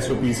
SOPs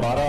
12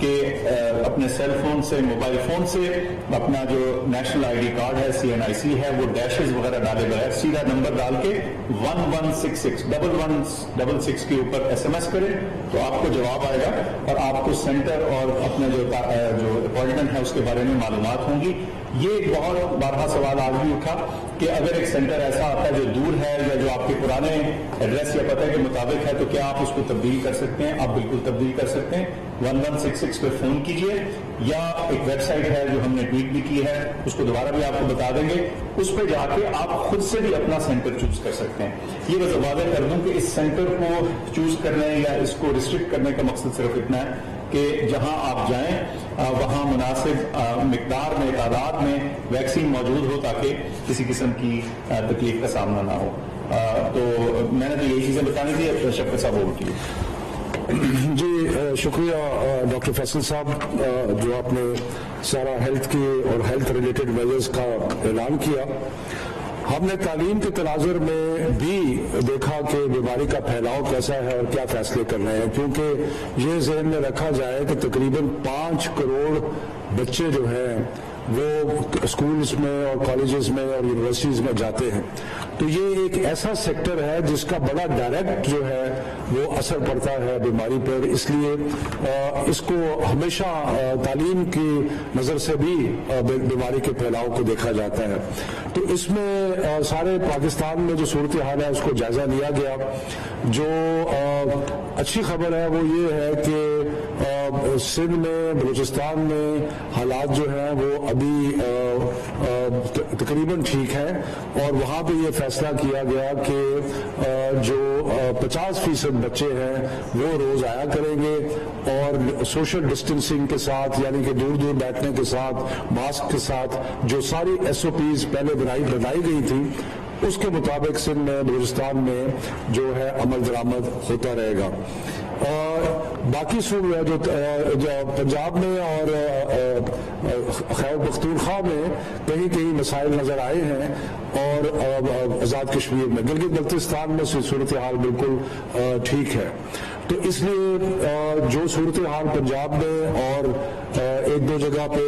کہ اپنے cell phone سے موبائل فون سے اپنا جو نیشنل آئی ڈی کارڈ ہے CNIC ہے وہ ڈیشز وغیرہ ڈالے بغیر سیدھا نمبر ڈال کے 1166 1166 کے اوپر SMS کرے تو آپ کو جواب آئے گا اور آپ کو سینٹر اور اپنا جو اپوائنٹمنٹ ہے اس کے بارے میں معلومات ہوں گی. یہ ایک بہت بارہا سوال آج بھی اٹھا کہ اگر ایک سینٹر ایسا آتا ہے جو دور ہے یا جو آپ کے پرانے ایڈریس یا پتہ کے مطابق ہے تو کیا آپ اس کو تبدیل کر سکتے ہیں؟ آپ بالکل تبدیل کر سکتے ہیں. 1166 پہ فون کیجئے یا ایک ویب سائٹ ہے جو ہم نے ٹویٹ بھی کی ہے اس کو دوبارہ بھی آپ کو بتا دیں گے, اس پہ جا کے آپ خود سے بھی اپنا سینٹر چوز کر سکتے ہیں. یہ بس واضح کر دوں کہ اس سینٹر کو چوز کرنے یا اس کو ریسٹرکٹ کرنے کا مقصد صرف اتنا ہے کہ جہاں آپ جائیں وہاں مناسب مقدار میں تعداد میں ویکسین موجود ہو تاکہ کسی قسم کی تکلیف کا سامنا نہ ہو. تو میں نے تو یہی چیزیں بتانی تھی. شفقت صاحب over to you. جی شکریہ ڈاکٹر فیصل صاحب, جو آپ نے سارا ہیلتھ کی اور ہیلتھ ریلیٹڈ میجرز کا اعلان کیا. ہم نے تعلیم کے تناظر میں بھی دیکھا کہ بیماری کا پھیلاؤ کیسا ہے اور کیا فیصلے کرنے ہیں, کیونکہ یہ ذہن میں رکھا جائے کہ تقریباً 5 کروڑ بچے جو ہیں وہ اسکولز میں اور کالجز میں اور یونیورسٹیز میں جاتے ہیں. تو یہ ایک ایسا سیکٹر ہے جس کا بڑا ڈائریکٹ جو ہے وہ اثر پڑتا ہے بیماری پر, اس لیے اس کو ہمیشہ تعلیم کی نظر سے بھی بیماری کے پھیلاؤ کو دیکھا جاتا ہے. تو اس میں سارے پاکستان میں جو صورتحال ہے اس کو جائزہ لیا گیا. جو اچھی خبر ہے وہ یہ ہے کہ سندھ میں بلوچستان میں حالات جو ہیں وہ ابھی تقریباً ٹھیک ہیں, اور وہاں پہ یہ فیصلہ کیا گیا کہ جو 50% بچے ہیں وہ روز آیا کریں گے اور سوشل ڈسٹینسنگ کے ساتھ, یعنی کہ دور دور بیٹھنے کے ساتھ, ماسک کے ساتھ, جو ساری SOPs پہلے بنائی گئی تھی اس کے مطابق سندھ میں بلوچستان میں جو ہے عمل درآمد ہوتا رہے گا. باقی جو پنجاب میں اور خیبر پختونخوا میں کہیں کہیں مسائل نظر آئے ہیں, اور آزاد کشمیر میں گلگت بلتستان میں صورتحال بالکل ٹھیک ہے. تو اس لیے جو صورتحال پنجاب میں اور ایک دو جگہ پہ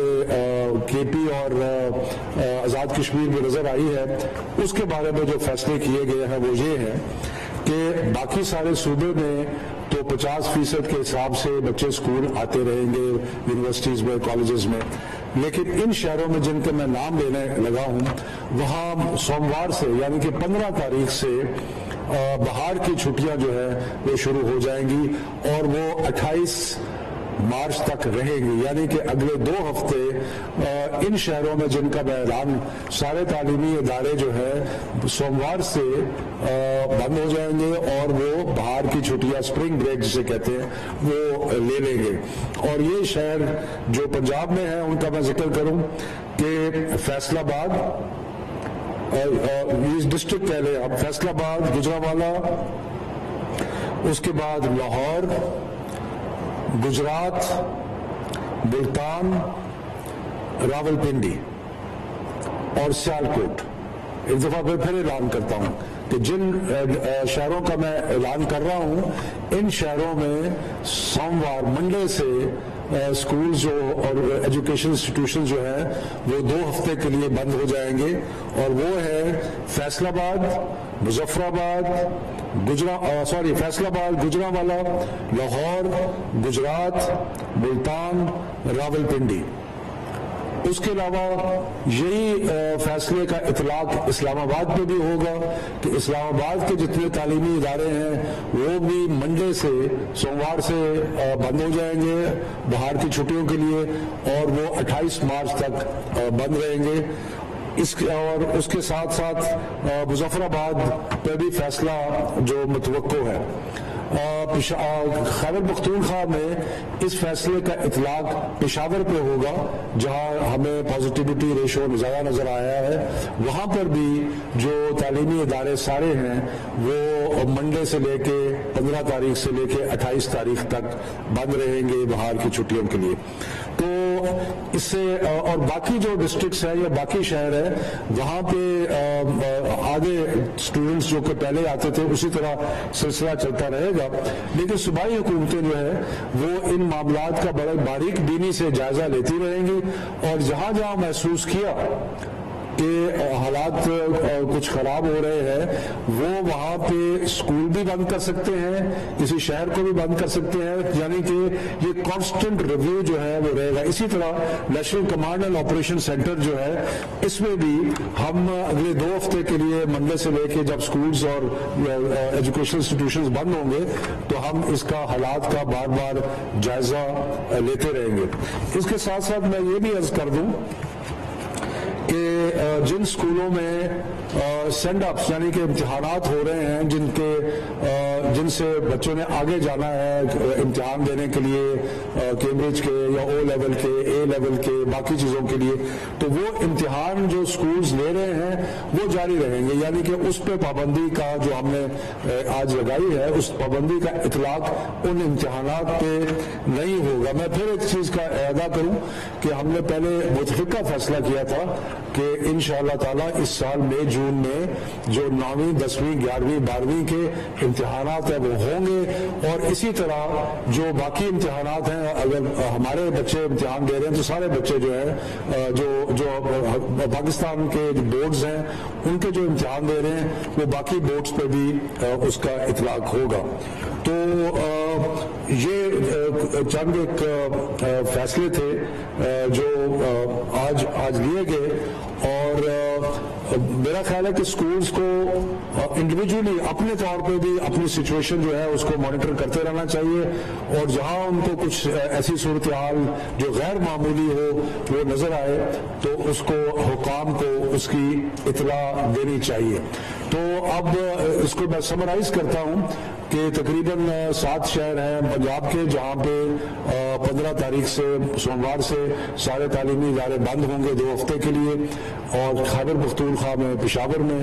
KP اور آزاد کشمیر میں نظر آئی ہے, اس کے بارے میں جو فیصلے کیے گئے ہیں وہ یہ ہے کہ باقی سارے صوبے میں تو 50% کے حساب سے بچے اسکول آتے رہیں گے یونیورسٹیز میں, کالجز میں, لیکن ان شہروں میں جن کے میں نام لینے لگا ہوں وہاں سوموار سے یعنی کہ 15 تاریخ سے بہار کی چھٹیاں جو ہے وہ شروع ہو جائیں گی, اور وہ 28 مارچ تک رہے گی. یعنی کہ اگلے 2 ہفتے ان شہروں میں جن کا میں اعلان, سارے تعلیمی ادارے جو ہے سوموار سے بند ہو جائیں گے اور وہ بہار کی چھٹیاں اسپرنگ بریک جسے کہتے ہیں وہ لے لیں گے. اور یہ شہر جو پنجاب میں ہیں ان کا میں ذکر کروں کہ فیصل آباد, ڈسٹرکٹ کہہ لیں اب, فیصل آباد, گجرانوالہ, اس کے بعد لاہور, گجرات, ملتان, راول پنڈی اور سیالکوٹ. ایک دفعہ پھر اعلان کرتا ہوں کہ جن شہروں کا میں اعلان کر رہا ہوں ان شہروں میں سوموار منڈے سے اسکول جو اور ایجوکیشن انسٹیٹیوشن جو ہیں وہ 2 ہفتے کے لیے بند ہو جائیں گے, اور وہ ہے فیصل آباد, مظفر آباد, فیصل آباد, گجرانوالہ, لاہور, گجرات, ملتان, راول پنڈی. اس کے علاوہ یہی فیصلے کا اطلاق اسلام آباد پہ بھی ہوگا کہ اسلام آباد کے جتنے تعلیمی ادارے ہیں وہ بھی منڈے سے, سوموار سے بند ہو جائیں گے بہار کی چھٹیوں کے لیے, اور وہ 28 مارچ تک بند رہیں گے. اور اس کے ساتھ ساتھ مظفر آباد پہ بھی فیصلہ جو متوقع ہے. خیبر پختونخوا میں اس فیصلے کا اطلاق پشاور پہ ہوگا جہاں ہمیں پازیٹیوٹی ریشو زیادہ نظر آیا ہے. وہاں پر بھی جو تعلیمی ادارے سارے ہیں وہ منڈے سے لے کے 15 تاریخ سے لے کے 28 تاریخ تک بند رہیں گے بہار کی چھٹیوں کے لیے. تو اس سے اور باقی جو ڈسٹرکٹس ہیں یا باقی شہر ہے وہاں پہ آگے اسٹوڈنٹس جو کہ پہلے آتے تھے اسی طرح سلسلہ چلتا رہے گا، لیکن صوبائی حکومتیں جو ہے وہ ان معاملات کا بڑے باریک بینی سے جائزہ لیتی رہیں گی، اور جہاں جہاں محسوس کیا کہ حالات کچھ خراب ہو رہے ہیں وہ وہاں پہ اسکول بھی بند کر سکتے ہیں، کسی شہر کو بھی بند کر سکتے ہیں، یعنی کہ یہ کانسٹنٹ ریویو جو ہے وہ رہے گا۔ اسی طرح national command and operation centre جو ہے اس میں بھی ہم اگلے 2 ہفتے کے لیے منڈے سے لے کے جب اسکولز اور ایجوکیشنل انسٹیٹیوشنز بند ہوں گے تو ہم اس کا حالات کا بار بار جائزہ لیتے رہیں گے۔ اس کے ساتھ ساتھ میں یہ بھی عرض کر دوں کہ جن اسکولوں میں سینڈ اپس یعنی کہ امتحانات ہو رہے ہیں جن سے بچوں نے آگے جانا ہے امتحان دینے کے لیے کیمبرج کے یا او لیول کے اے لیول کے باقی چیزوں کے لیے، تو وہ امتحان جو اسکولز لے رہے ہیں وہ جاری رہیں گے، یعنی کہ اس پہ پابندی کا جو ہم نے آج لگائی ہے اس پابندی کا اطلاق ان امتحانات پہ نہیں ہوگا۔ میں پھر ایک چیز کا اعادہ کروں کہ ہم نے پہلے متفقہ فیصلہ کیا تھا کہ انشاءاللہ تعالیٰ اس سال مئی جون میں جو 9ویں 10ویں 11ویں 12ویں کے امتحانات ہیں وہ ہوں گے، اور اسی طرح جو باقی امتحانات ہیں اگر ہمارے بچے امتحان دے رہے ہیں تو سارے بچے جو ہیں جو پاکستان کے بورڈز ہیں ان کے جو امتحان دے رہے ہیں وہ باقی بورڈز پہ بھی اس کا اطلاق ہوگا۔ تو یہ چند ایک فیصلے تھے جو آج لیے گئے، اور میرا خیال ہے کہ اسکولز کو انڈیویجولی اپنے طور پہ بھی اپنی سچویشن جو ہے اس کو مانیٹر کرتے رہنا چاہیے، اور جہاں ان کو کچھ ایسی صورتحال جو غیر معمولی ہو وہ نظر آئے تو اس کو حکام کو اس کی اطلاع دینی چاہیے۔ تو اب اس کو میں سمرائز کرتا ہوں کہ تقریباً 7 شہر ہیں پنجاب کے جہاں پہ 15 تاریخ سے سوموار سے سارے تعلیمی ادارے بند ہوں گے 2 ہفتے کے لیے، اور خیبر پختونخوا میں پشاور میں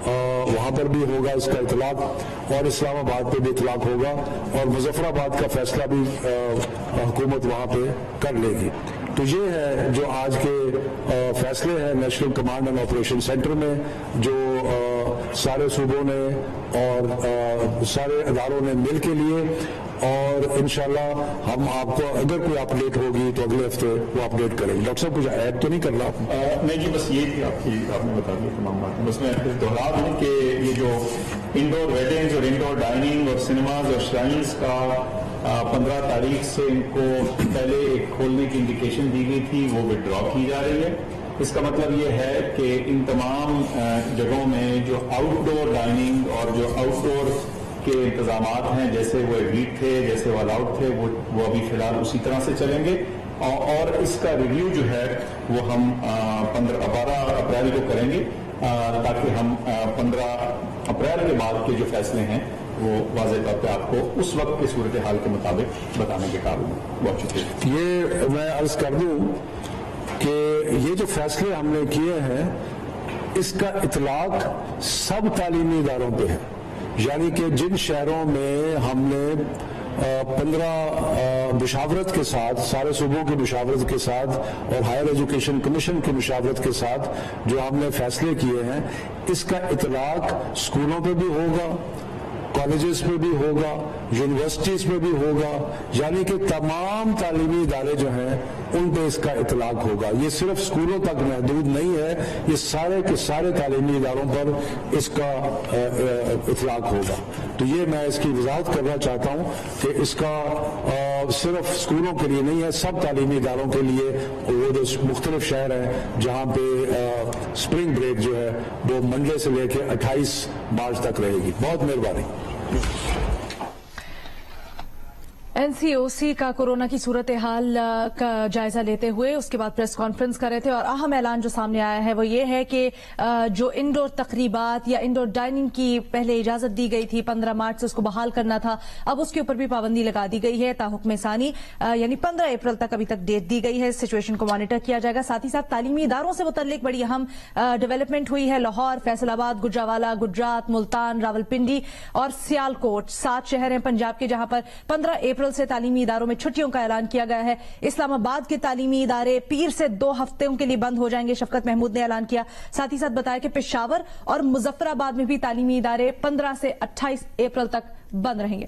وہاں پر بھی ہوگا اس کا اطلاق، اور اسلام آباد پہ بھی اطلاق ہوگا، اور مظفر آباد کا فیصلہ بھی حکومت وہاں پہ کر لے گی۔ تو یہ ہے جو آج کے فیصلے ہیں national command and operation centre میں، جو سارے صوبوں نے اور سارے اداروں نے مل کے لیے، اور انشاءاللہ ہم آپ کو اگر کوئی اپڈیٹ ہوگی تو اگلے ہفتے وہ اپڈیٹ کریں گے۔ ڈاکٹر صاحب کچھ ایڈ تو نہیں کرنا؟ نہیں جی، بس یہ تھی آپ نے بتا دی تمام باتیں۔ بس میں دوہرا دوں کہ یہ جو انڈور ویڈنگز اور انڈور ڈائننگ اور سنیماز اور شرائنز کا 15 تاریخ سے ان کو پہلے ایک کھولنے کی انڈیکیشن دی گئی تھی وہ وڈرا کی جا رہی ہے۔ اس کا مطلب یہ ہے کہ ان تمام جگہوں میں جو آؤٹ ڈور ڈائننگ اور جو آؤٹ ڈور کے انتظامات ہیں جیسے وہ ایگریڈ تھے، جیسے وہ الاؤڈ تھے، وہ ابھی فی الحال اسی طرح سے چلیں گے، اور اس کا ریویو جو ہے وہ ہم 12 اپریل کو کریں گے، تاکہ ہم 15 اپریل کے بعد کے جو فیصلے ہیں وہ واضح طور پہ آپ کو اس وقت کی صورتحال کے مطابق بتانے کے قابل ہیں۔ بہت شکریہ۔ یہ میں عرض کر دوں کہ یہ جو فیصلے ہم نے کیے ہیں اس کا اطلاق سب تعلیمی اداروں پہ ہے، یعنی کہ جن شہروں میں ہم نے 15 مشاورت کے ساتھ، سارے صوبوں کی مشاورت کے ساتھ اور ہائر ایجوکیشن کمیشن کی مشاورت کے ساتھ جو ہم نے فیصلے کیے ہیں، اس کا اطلاق اسکولوں پہ بھی ہوگا، کالجز میں بھی ہوگا، یونیورسٹیز میں بھی ہوگا، یعنی کہ تمام تعلیمی ادارے جو ہیں ان پہ اس کا اطلاق ہوگا۔ یہ صرف اسکولوں تک محدود نہیں ہے، یہ سارے کے سارے تعلیمی اداروں پر اس کا اطلاق ہوگا۔ تو یہ میں اس کی وضاحت کرنا چاہتا ہوں کہ اس کا صرف اسکولوں کے لیے نہیں ہے، سب تعلیمی اداروں کے لیے، وہ جو مختلف شہر ہیں جہاں پہ اسپرنگ بریک جو ہے وہ منڈے سے لے کے 28 مارچ تک رہے گی۔ بہت مہربانی۔ این سی او سی کا کورونا کی صورتحال کا جائزہ لیتے ہوئے اس کے بعد پریس کانفرنس کر رہے تھے، اور اہم اعلان جو سامنے آیا ہے وہ یہ ہے کہ جو انڈور تقریبات یا انڈور ڈائننگ کی پہلے اجازت دی گئی تھی 15 مارچ سے اس کو بحال کرنا تھا، اب اس کے اوپر بھی پابندی لگا دی گئی ہے تا حکم ثانی، یعنی 15 اپریل تک ابھی تک ڈیٹ دی گئی ہے۔ سچویشن کو مانیٹر کیا جائے گا۔ ساتھ ہی ساتھ تعلیمی اداروں سے متعلق بڑی اہم ڈیولپمنٹ ہوئی ہے۔ لاہور، فیصل آباد، گجرانوالہ، گجرات، ملتان، راولپنڈی اور سیالکوٹ 7 شہر ہیں پنجاب کے جہاں پر 15 اپریل اپریل سے تعلیمی اداروں میں چھٹیوں کا اعلان کیا گیا ہے. اسلام آباد کے تعلیمی ادارے پیر سے 2 ہفتوں کے لیے بند ہو جائیں گے. شفقت محمود نے اعلان کیا. ساتھ ہی ساتھ بتایا کہ پشاور اور مظفر آباد میں بھی تعلیمی ادارے 15 سے 28 اپریل تک بند رہیں گے.